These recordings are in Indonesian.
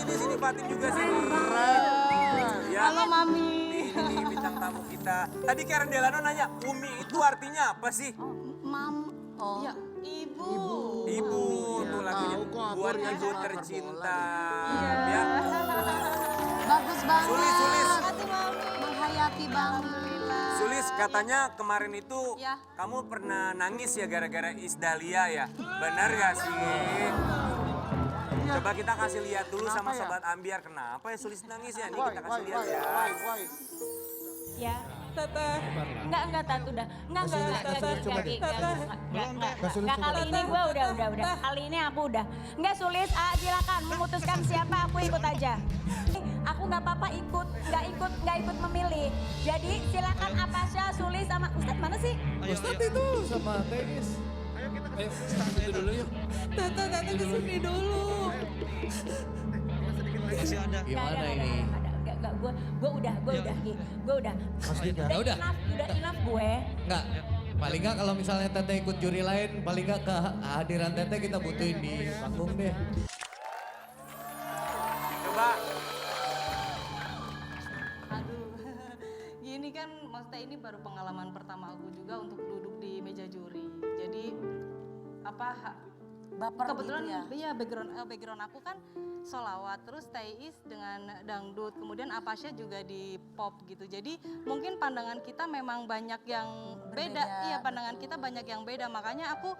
Sini Fatin juga sini. Ya. Halo Mami. Ini bintang tamu kita. Tadi Karen Delano nanya, Umi itu artinya apa sih? Oh. Ya, ibu. Ibu, Ya, tuh lagunya. tahu kok, Buat Abor ibu ya. tercinta. Iya. Ya. Bagus banget. Sulis. Menghayati banget. Sulis, katanya kemarin itu Ya. kamu pernah nangis ya gara-gara Isdahlia ya? Benar gak sih? Coba kita kasih lihat dulu sama Kenapa ya? Sobat Ambiar. Kenapa ya Sulis nangis ya? Nih Why, kita kasih lihat ya. why? Ya, Teteh. enggak Tante udah. Enggak kali ini gue udah. Kali ini aku udah. Enggak Sulis, silakan memutuskan siapa aku ikut aja. Aku nggak apa-apa nggak ikut memilih. Jadi silakan Apasya, Sulis sama Ustadz mana sih? Ustadz itu sama Teis. Ayo Ustadz itu dulu yuk. Teteh kesini dulu. Masih ada. Gimana ini? Enggak, gue udah. Ya udah. Udah enough gue. Enggak. Paling enggak kalau misalnya Teteh ikut juri lain, paling enggak kehadiran Teteh kita butuhin di panggung deh. Coba. Aduh, gini kan maksudnya ini baru pengalaman pertama aku juga untuk duduk di meja juri. Jadi Baper kebetulan gitu ya. iya background aku kan sholawat, terus Teis dengan dangdut, kemudian Apasya juga di pop gitu. Jadi mungkin pandangan kita memang banyak yang beda. Berbeda, Iya, pandangan kita banyak yang beda. Makanya aku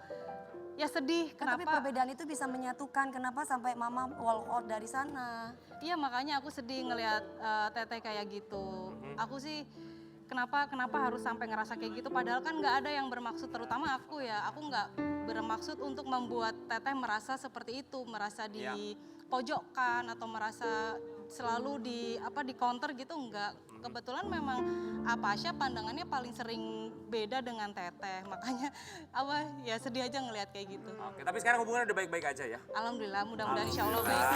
ya sedih Tapi kenapa. perbedaan itu bisa menyatukan. Kenapa sampai mama walk out dari sana? Iya, makanya aku sedih ngelihat Teteh kayak gitu. Aku sih kenapa harus sampai ngerasa kayak gitu, padahal kan nggak ada yang bermaksud, terutama aku ya, aku nggak bermaksud untuk membuat Teteh merasa seperti itu, merasa dipojokkan atau merasa selalu di counter gitu, enggak. Kebetulan memang Apasya pandangannya paling sering beda dengan Teteh, makanya ya sedih aja ngelihat kayak gitu. Oke, tapi sekarang hubungan udah baik-baik aja ya? Alhamdulillah, mudah-mudahan insya Allah baik.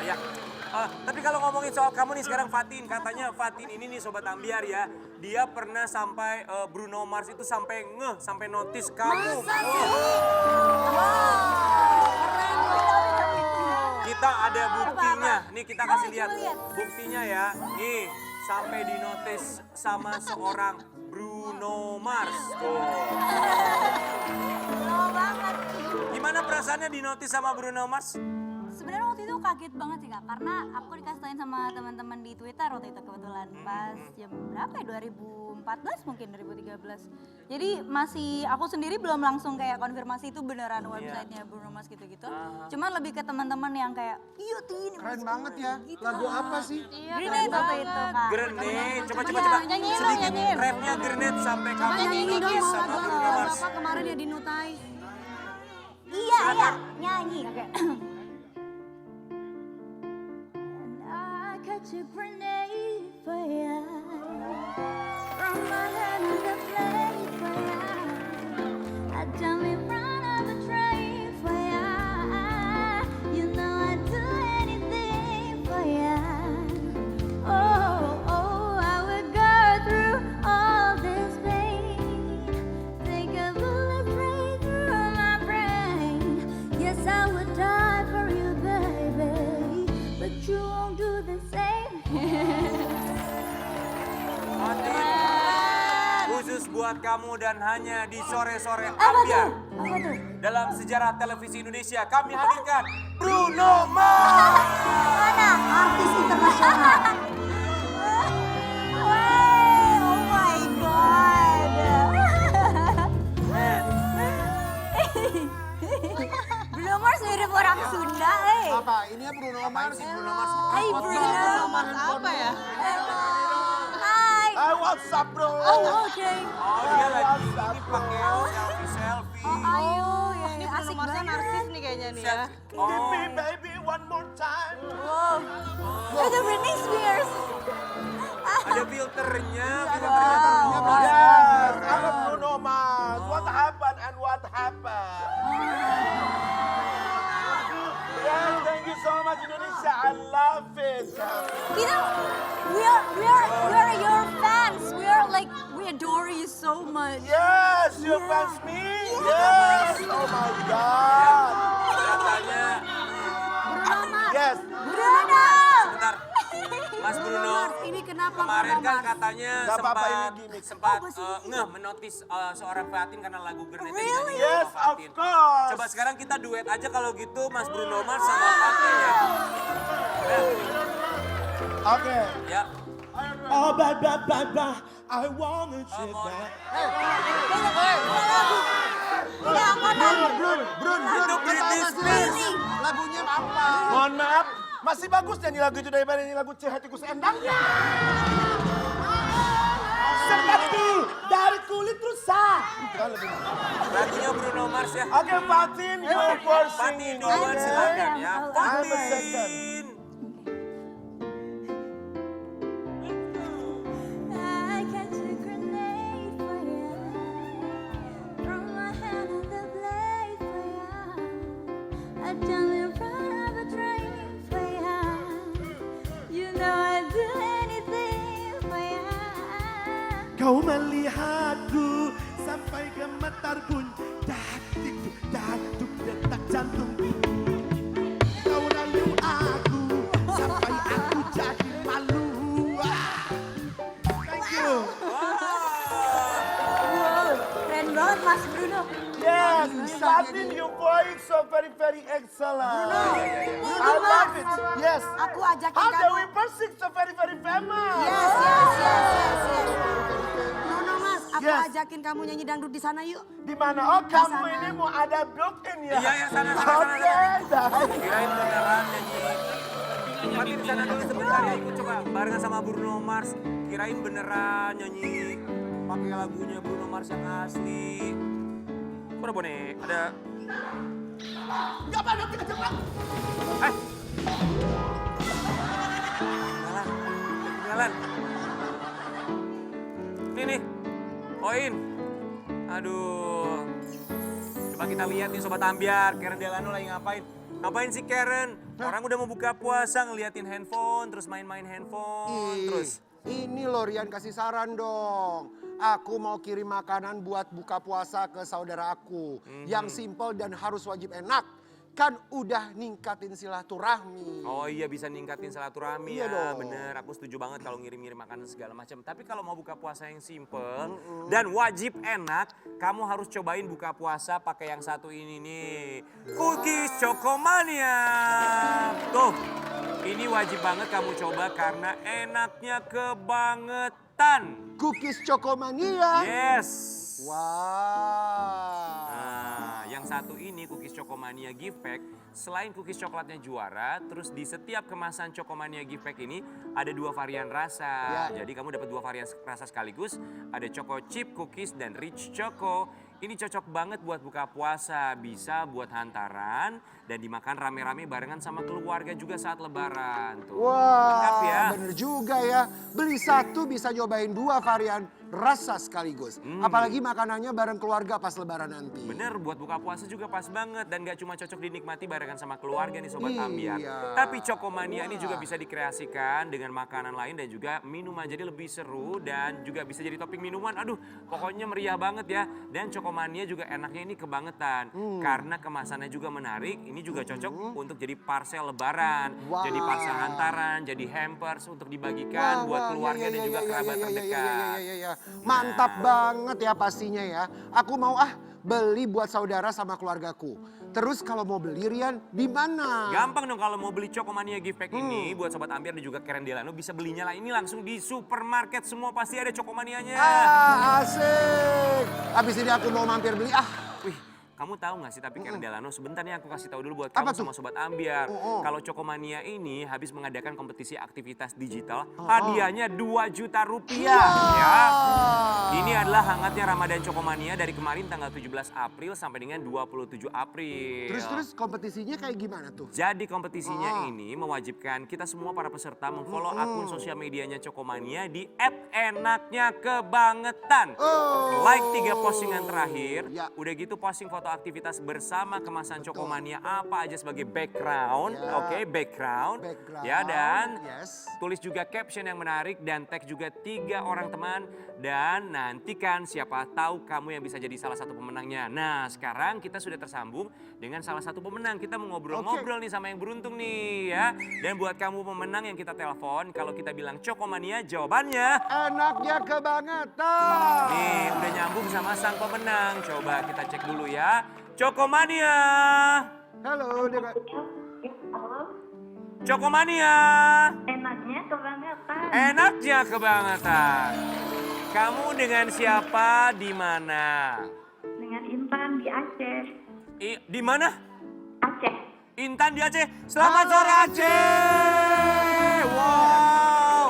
Ya. Tapi kalau ngomongin soal kamu nih sekarang Fatin, katanya Fatin ini nih Sobat Ambiar ya, dia pernah sampai Bruno Mars itu sampai notice kamu. Kita ada buktinya, nih kita kasih lihat buktinya ya. Nih, sampai di notice sama seorang Bruno Mars. Tuh. Gimana perasaannya di notice sama Bruno Mars? Sebenarnya waktu itu kaget banget sih Kak, karena aku dikasih tahuin sama teman-teman di Twitter waktu itu kebetulan pas jam berapa ya, 2014 mungkin 2013. Jadi aku sendiri belum langsung kayak konfirmasi itu beneran websitenya Bruno Mars gitu-gitu. Cuman lebih ke teman-teman yang kayak, iya Tin. Keren banget ya. Lagu apa sih? Iya, Grenade keren waktu banget. itu Kak. Grenade, coba. nyanyiin dong, Sedikit nyanyiin. rapnya Grenade sampai kamu Nyanyiin dong notice mau sama lagu Bruno Mars. apa kemarin ya di Nutai. Iya, nyanyi. I catch a grenade for ya. From my hand with a flame for ya. I jump in front of a train for ya. Yes, I would die for you, baby, but you won't do the same. Khusus buat kamu dan hanya di sore-sore Apa ambiar. tuh? Apa tuh? Dalam sejarah televisi Indonesia kami hadirkan Bruno Mars. Mana? Artis internasional. Oh my god. Bruno Mars mirip orang Sunda, Apa? Ini Bruno Mars. Bruno Mars. Hai Bruno. Mars apa ya? Hai. What's up, bro? Oh, oke. Oh dia lagi ini pakai selfie. Ayo, ya, Ini asik Bruno Mars kan banget. artis nih kayaknya nih ya. Oh, baby, one more time. Wow. Itu Britney Spears. ada filternya. Yes, I'm Bruno Mars. What happened and what happened? Yes, thank you so much, Indonesia. I love it. Kita, we are your fans. We adore you so much. Yes, you fans me. Yes. Oh my God. Katanya, Bruno Mars. Yes. Bruno. bentar, Mas Bruno. Ini kenapa Kemarin Bruno kan Mars? katanya Gak apa-apa, ini sempat gimmick. ngeh menotis seorang Fatin karena lagu Grenade Really? dinyanyiin Yes, sama of Fatin. course. Coba sekarang kita duet aja kalau gitu Mas Bruno Mars sama Fatin ya. Oke. Ya. Oh, bye, I wanna shit back. Brun, Itu Britney Spears. lagunya apa? Mohon maaf, masih bagus nyanyi lagu itu daripada nyanyi lagu Cih Hatiku Seendangnya. Seperti dari kulit rusa. Itu kan lebih Lagunya Bruno Mars ya. Oke, Fatin, you first Fatin singing. duluan Okay? silakan ya. I'm a second. Fatin. I catch a grenade for ya, from my hand and the blade for ya. I jump in front of a train for ya. You know I'd do anything for ya. Kau melihatku sampai gemetar pun datuk detak jantungku. Kau rayu aku sampai aku jadi malu. Thank you. Wow, keren banget Mas Bruno. Yes, Fatin, your voice so very excellent. I love it. Yes. Aku ajakin How the kamu. Weeper sing so very famous. Yes. Bruno Mars, aku Yes. ajakin kamu nyanyi dangdut di sana yuk. Di mana? Oh, kamu ini mau ada built-in ya? Iya, ya, sana. Oke, dah. Kirain beneran nyanyi. Fatin di sana dulu sebentar ya, ikut coba barengan sama Bruno Mars. Kirain beneran nyanyi pakai lagunya Bruno Mars yang asli. Mana bonek? Ada. Gak apa nanti kejebak. Ketinggalan. Ini nih, poin. Aduh. Coba kita lihat nih Sobat Ambiar, Karen Delano lagi ngapain? Ngapain sih Karen? Orang udah mau buka puasa ngeliatin handphone, terus main-main handphone, terus. Ini loh Rian kasih saran dong. Aku mau kirim makanan buat buka puasa ke saudara aku. Yang simple dan harus wajib enak. Kan udah ningkatin silaturahmi. Oh iya bisa ningkatin silaturahmi Iya ya, dong. bener. Aku setuju banget kalau ngirim-ngirim makanan segala macam. Tapi kalau mau buka puasa yang simple dan wajib enak, kamu harus cobain buka puasa pakai yang satu ini nih. Cookies Chocomania. Tuh, ini wajib banget kamu coba karena enaknya kebangetan. Cookies Chocomania. Yes. Wow. Nah, yang satu ini Cookies Chocomania Gift Pack, selain cookies coklatnya juara, terus di setiap kemasan Chocomania Gift Pack ini ada 2 varian rasa. Ya. Jadi kamu dapat 2 varian rasa sekaligus, ada Choco Chip Cookies dan Rich Choco. Ini cocok banget buat buka puasa, bisa buat hantaran dan dimakan rame-rame barengan sama keluarga juga saat lebaran. Tuh. Lengkap ya. Wah, bener juga ya. Beli satu bisa nyobain 2 varian rasa sekaligus. Apalagi makanannya bareng keluarga pas lebaran nanti. Bener, buat buka puasa juga pas banget. Dan gak cuma cocok dinikmati barengan sama keluarga nih Sobat Iya. Ambiar. Tapi Cokomania ini juga bisa dikreasikan dengan makanan lain dan juga minuman. Jadi lebih seru dan juga bisa jadi topping minuman. Aduh, pokoknya meriah banget ya. Dan Cokomania juga enaknya ini kebangetan. Karena kemasannya juga menarik. Ini juga cocok untuk jadi parsel lebaran. Wow. Jadi parsel hantaran, jadi hampers untuk dibagikan buat keluarga dan juga kerabat terdekat. Iya. Mantap banget ya pastinya ya. Aku mau beli buat saudara sama keluargaku. Terus kalau mau beli Rian, di mana? Gampang dong kalau mau beli Cokomania gift pack ini buat Sobat Ambiar dan juga Keren Delano bisa belinya lah ini langsung di supermarket semua pasti ada Cokomanianya. Asik. Habis ini aku mau mampir beli. Wih, kamu tahu gak sih tapi Karen Delano sebentar nih aku kasih tahu dulu buat Apa kamu tuh? sama Sobat Ambiar. Kalau Cokomania ini habis mengadakan kompetisi aktivitas digital, hadiahnya 2 juta rupiah ya. Ini adalah hangatnya Ramadan Cokomania dari kemarin tanggal 17 April sampai dengan 27 April. Terus kompetisinya kayak gimana tuh? Jadi kompetisinya ini mewajibkan kita semua para peserta memfollow akun sosial medianya Cokomania di @enaknyakebangetan. Like 3 postingan terakhir, Ya. udah gitu posting foto aktivitas bersama kemasan Cokomania apa aja sebagai background, Ya. oke, background. Background, Ya, dan yes. tulis juga caption yang menarik dan tag juga 3 orang teman dan nantikan siapa tahu kamu yang bisa jadi salah satu pemenangnya. Nah, sekarang kita sudah tersambung dengan salah satu pemenang. Kita mau ngobrol-ngobrol nih sama yang beruntung nih ya. Dan buat kamu pemenang yang kita telepon, kalau kita bilang Cokomania, jawabannya Enaknya kebangetan. nih udah nyambung sama sang pemenang. Coba kita cek dulu ya. Cokomania. Halo, Cokomania. Enaknya kebangetan. Enaknya kebangetan. Kamu dengan siapa di mana? Dengan Intan di Aceh. Di mana? Aceh. Intan di Aceh. Selamat sore Aceh. Wow.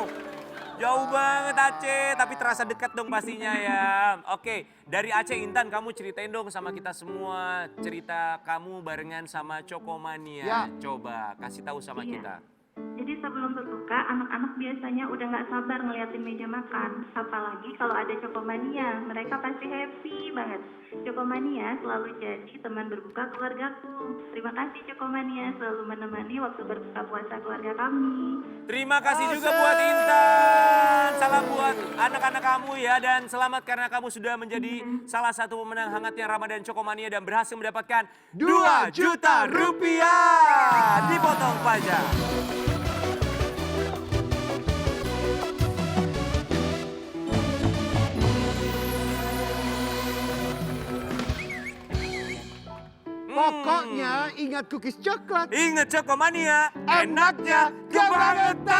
Jauh banget Aceh, tapi terasa dekat dong pastinya ya. Oke, dari Aceh Intan kamu ceritain dong sama kita semua cerita kamu barengan sama Cokomania. Ya. Coba kasih tahu sama Iya. kita. Jadi sebelum berbuka, anak-anak biasanya udah nggak sabar ngeliatin meja makan. Apalagi kalau ada Cokomania, mereka pasti happy banget. Cokomania selalu jadi teman berbuka keluargaku. Terima kasih Cokomania selalu menemani waktu berbuka puasa keluarga kami. Terima kasih juga buat Intan. Salam buat anak-anak kamu ya dan selamat karena kamu sudah menjadi salah satu pemenang hangatnya Ramadan Cokomania dan berhasil mendapatkan 2 juta rupiah. Dipotong pajak. Pokoknya ingat cookies coklat. Ingat Cokomania, Enaknya kebangetan.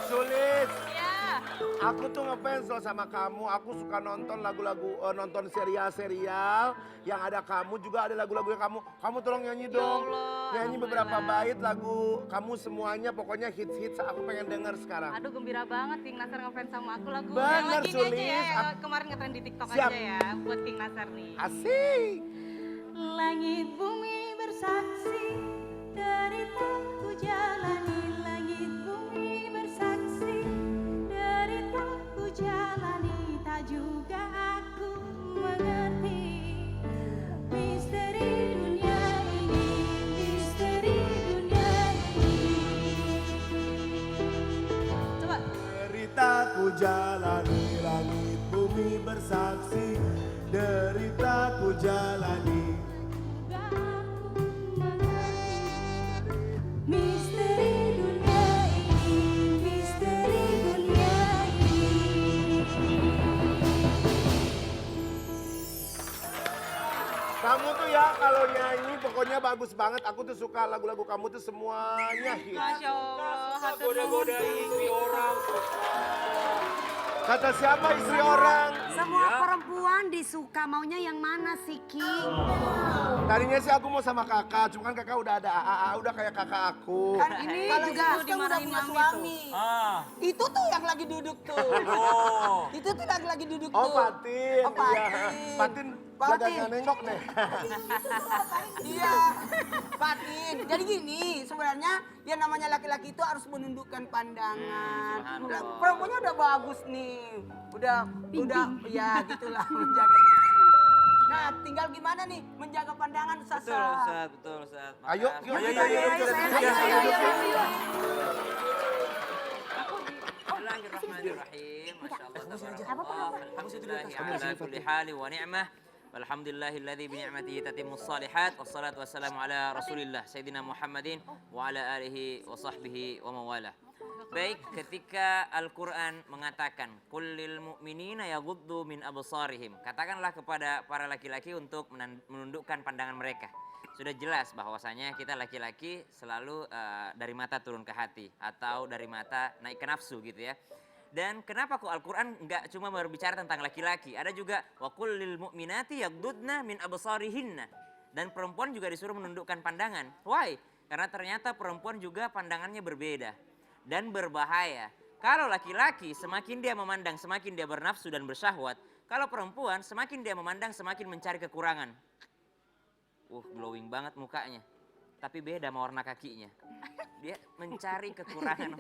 Sulis, Ya. aku tuh ngefans loh sama kamu. Aku suka nonton lagu-lagu, nonton serial-serial yang ada kamu, juga ada lagu-lagu yang kamu. Kamu tolong nyanyi dong. Allah, Nyanyi beberapa alhamdulillah. bait lagu kamu semuanya, pokoknya hits-hits aku pengen denger sekarang. Aduh gembira banget King Nasar ngefans sama aku lagu Bener, yang lagi ini aja Sulis. ya, yang kemarin ngetren di TikTok Siap. aja ya buat King Nasar nih. Asik. Langit bumi bersaksi, deritaku jalani. Langit bumi bersaksi, deritaku jalani. Tak juga aku mengerti misteri dunia ini, misteri dunia ini. Coba. Deritaku jalani, langit bumi bersaksi. Deritaku jalani. Tak aku mengerti misteri dunia ini, misteri dunia ini. Kamu tuh ya kalau nyanyi pokoknya bagus banget. Aku tuh suka lagu-lagu kamu tuh semuanya hits. Masya Allah, hatur nuhun. Goda-godain orang. Kata siapa istri orang? Semua perempuan disuka, maunya yang mana sih Ki? Tadinya sih aku mau sama kakak, cuma kan kakak udah ada AA, udah kayak kakak aku. Kan ini Kalau juga gitu udah dimarahin punya mami suami. Ah. Itu tuh yang lagi duduk tuh. Oh. Itu tuh yang lagi duduk Oh tuh. Patin, Oh, Patin. iya. Patin jaga Patin. nggak nengok deh. Iya, Patin. Jadi gini, sebenarnya yang namanya laki-laki itu harus menundukkan pandangan. subhanallah. Perempuannya udah bagus nih. Udah, ya gitulah menjaga diri. Nah, tinggal gimana nih menjaga pandangan Sasa. Betul Ustaz. Ayo, yuk Ayo, kita ayo, duduk, ayo, kita ayo, duduk. ayo, ayo, Duduk, ayo. yuk. Bismillahirrahmanirrahim. Masyaallah tabarakallah. Alhamdulillahi ala kulli hali wa ni'mah. Walhamdulillahilladzi bi ni'matihi tatimmus shalihat. Wassalatu wassalamu ala Rasulillah Sayyidina Muhammadin wa ala alihi wa sahbihi wa mawalah. Baik, ketika Al-Quran mengatakan kullil mu'minina yaghuddu min absarihim, katakanlah kepada para laki-laki untuk menundukkan pandangan mereka. Sudah jelas bahwasanya kita laki-laki selalu dari mata turun ke hati atau dari mata naik ke nafsu gitu ya. Dan kenapa kok Al-Quran nggak cuma berbicara tentang laki-laki, ada juga wa kullil mu'minati yaghdudna min absarihinna, dan perempuan juga disuruh menundukkan pandangan. Why? Karena ternyata perempuan juga pandangannya berbeda dan berbahaya. Kalau laki-laki semakin dia memandang semakin dia bernafsu dan bersyahwat. Kalau perempuan semakin dia memandang semakin mencari kekurangan. Glowing banget mukanya. Tapi beda sama warna kakinya. Dia mencari kekurangan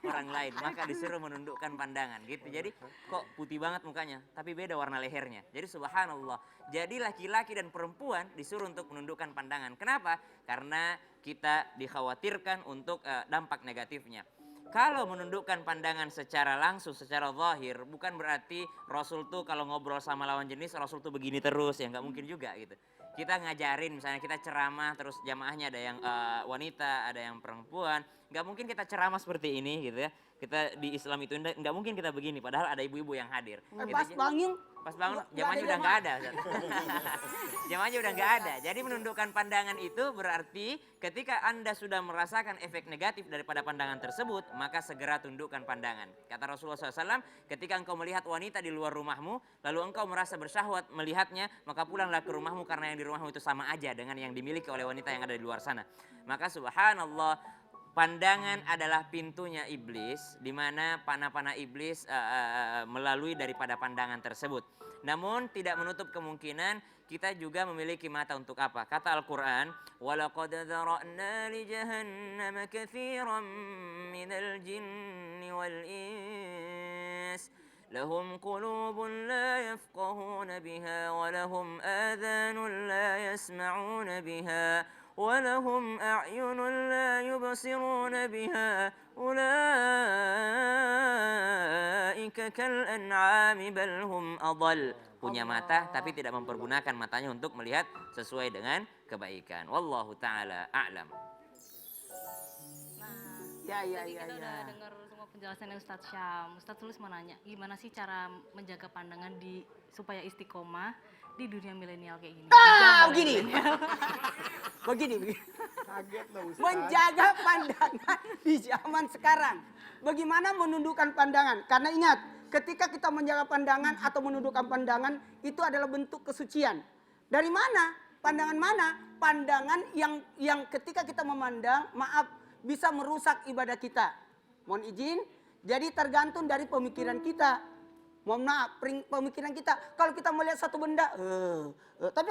orang lain, maka disuruh menundukkan pandangan gitu. Jadi kok putih banget mukanya, tapi beda warna lehernya. Jadi subhanallah. Jadi laki-laki dan perempuan disuruh untuk menundukkan pandangan. Kenapa? Karena kita dikhawatirkan untuk dampak negatifnya. Kalau menundukkan pandangan secara langsung, secara zahir, bukan berarti Rasul tuh kalau ngobrol sama lawan jenis, Rasul tuh begini terus, ya nggak mungkin juga gitu. Kita ngajarin, misalnya kita ceramah, terus jamaahnya ada yang wanita, ada yang perempuan, nggak mungkin kita ceramah seperti ini gitu ya. Kita di Islam itu nggak mungkin kita begini, padahal ada ibu-ibu yang hadir. Pas bangun, Pas bangun nggak jamaahnya ada udah nggak ada. Jamaahnya udah nggak ada. Jadi menundukkan pandangan itu berarti ketika Anda sudah merasakan efek negatif daripada pandangan tersebut, maka segera tundukkan pandangan. Kata Rasulullah SAW, ketika engkau melihat wanita di luar rumahmu, lalu engkau merasa bersyahwat melihatnya, maka pulanglah ke rumahmu karena yang di rumahmu itu sama aja dengan yang dimiliki oleh wanita yang ada di luar sana. Maka subhanallah, pandangan adalah pintunya iblis, di mana panah-panah iblis melalui daripada pandangan tersebut. Namun tidak menutup kemungkinan kita juga memiliki mata untuk apa? Kata Al-Quran, وَلَقَدْ ذَرَأْنَا لِجَهَنَّمَ كَثِيرًا مِنَ الْجِنِّ وَالْإِنسِ لَهُمْ قُلُوبٌ لَا يَفْقَهُونَ بِهَا وَلَهُمْ آذَانٌ لَا يَسْمَعُونَ بِهَا وَلَهُمْ أَعْيُنٌ لَا يُبْصِرُونَ بِهَا أُولَئِكَ كَالْأَنْعَامِ بَلْ هُمْ أَضَلُّ. Punya mata tapi tidak mempergunakan matanya untuk melihat sesuai dengan kebaikan. Wallahu taala a'lam. ya. Kita udah dengar semua penjelasannya Ustadz Syam. Ustadz Tulus mau nanya, gimana sih cara menjaga pandangan supaya istiqomah di dunia milenial kayak gini? Begini. Kaget loh Ustaz. Menjaga pandangan di zaman sekarang. Bagaimana menundukkan pandangan? Karena ingat, ketika kita menjaga pandangan atau menundukkan pandangan, itu adalah bentuk kesucian. Dari mana? Pandangan mana? Pandangan yang ketika kita memandang, bisa merusak ibadah kita. Mohon izin, jadi tergantung dari pemikiran kita. Mohon maaf, pemikiran kita. Kalau kita melihat satu benda, tapi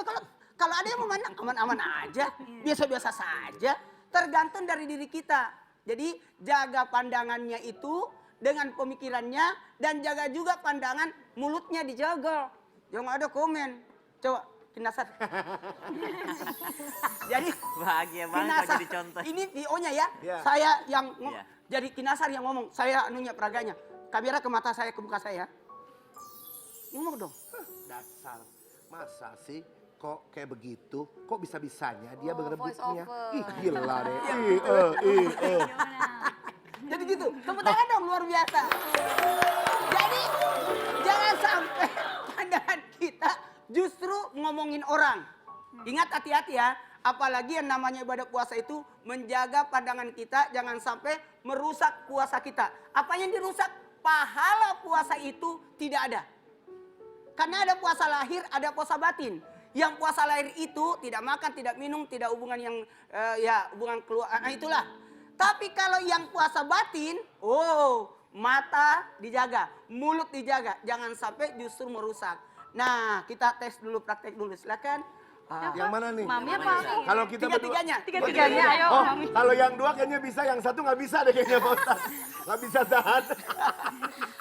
kalau ada yang memandang aman-aman aja, biasa-biasa saja, tergantung dari diri kita. Jadi jaga pandangannya itu dengan pemikirannya dan jaga juga pandangan mulutnya dijaga. Jangan ada komen. Coba Kinasar. Jadi Bahagia banget kalau Kinasar, jadi contoh. ini VO-nya ya. Iya. Saya yang Iya. jadi Kinasar yang ngomong, saya anunya peraganya. Kamera ke mata saya, ke muka saya. Ngomong dong. Dasar. Masa sih kok kayak begitu? Kok bisa-bisanya dia berebutnya? Ih gila deh. Jadi gitu, tepuk tangan dong, luar biasa. Jadi jangan sampai pandangan kita justru ngomongin orang. Ingat, hati-hati ya, apalagi yang namanya ibadah puasa itu menjaga pandangan kita jangan sampai merusak puasa kita. Apa yang dirusak? pahala puasa itu tidak ada. Karena ada puasa lahir, ada puasa batin. Yang puasa lahir itu tidak makan, tidak minum, tidak hubungan yang hubungan keluar, itulah. Tapi kalau yang puasa batin, mata dijaga, mulut dijaga, jangan sampai justru merusak. Nah, kita tes dulu, praktek dulu, silakan. Yang mana nih? Mami apa aku? Kalau kita Tiga-tiganya. Tiga-tiganya, ayo Oh, Mami. kalau yang dua kayaknya bisa, yang satu nggak bisa deh kayaknya Pak Ustadz. Nggak bisa tahan.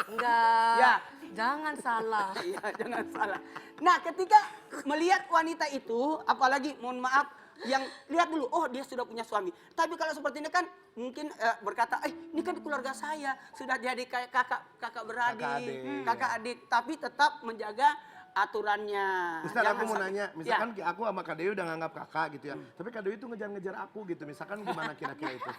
Enggak. Ya. Jangan salah. Iya, jangan salah. Nah, ketika melihat wanita itu, apalagi mohon maaf, yang lihat dulu, oh dia sudah punya suami. Tapi kalau seperti ini kan mungkin berkata, ini kan keluarga saya sudah jadi kayak kakak beradik, kakak adik, tapi tetap menjaga aturannya. Ustaz, Jangan aku mau sampai- nanya, misalkan aku sama Kak Dewi udah nganggap kakak gitu ya. Tapi Kak Dewi tuh ngejar-ngejar aku gitu, misalkan gimana kira-kira itu?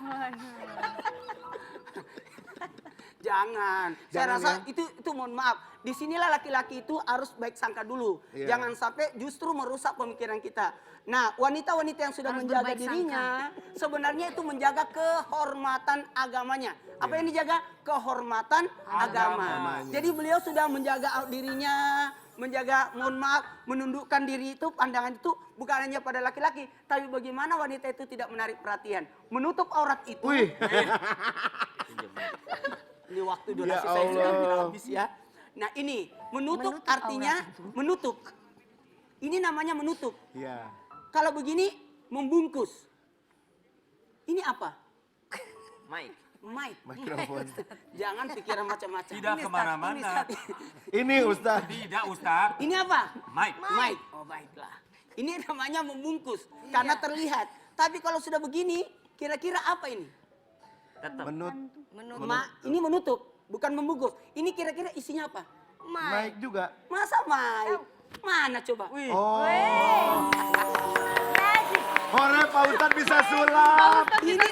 Jangan. Saya Jangan, rasa ya? itu mohon maaf. Disinilah laki-laki itu harus baik sangka dulu. Iya. Jangan sampai justru merusak pemikiran kita. Nah, wanita-wanita yang sudah Harus menjaga berbaik dirinya, sebenarnya itu menjaga kehormatan agamanya. Apa yang dijaga? Kehormatan agama. Agamanya. Jadi beliau sudah menjaga dirinya, menjaga, mohon maaf, menundukkan diri itu, pandangan itu bukan hanya pada laki-laki, tapi bagaimana wanita itu tidak menarik perhatian. Menutup aurat itu. Wih, Ini waktu Ya durasi saya sudah Allah. hampir habis ya. Nah ini menutup artinya menutup. Ini namanya menutup. iya. Kalau begini membungkus. Ini apa? Mike. Mic. Mikrofon. Jangan pikiran macam-macam. Tidak kemana-mana. Ini Ustaz. Tidak, Ustaz. Ini apa? Mike. Mic. Oh baiklah. Ini namanya membungkus karena terlihat. Tapi kalau sudah begini, kira-kira apa ini? Tetap. Ini menutup, bukan membungkus. Ini kira-kira isinya apa? Mike juga. Masa mic? Mana coba? Oh. Hore Pak Ustadz bisa sulap. Ini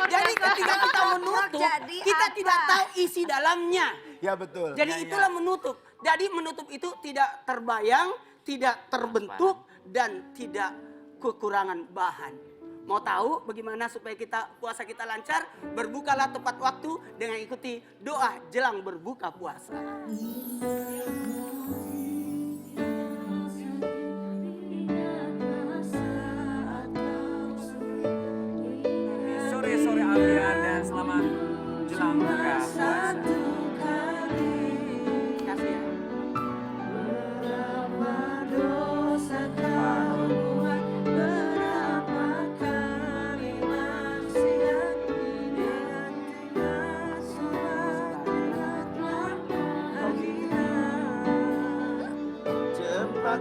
jadi ketika kita menutup, Jadi kita apa? tidak tahu isi dalamnya. Ya betul. Jadi itulah menutup. Jadi menutup itu tidak terbayang, tidak terbentuk, dan tidak kekurangan bahan. Mau tahu bagaimana supaya puasa kita lancar? Berbukalah tepat waktu dengan ikuti doa jelang berbuka puasa. Sore-sore ambiar dan selamat jelang buka puasa. Kasih ya. Cepat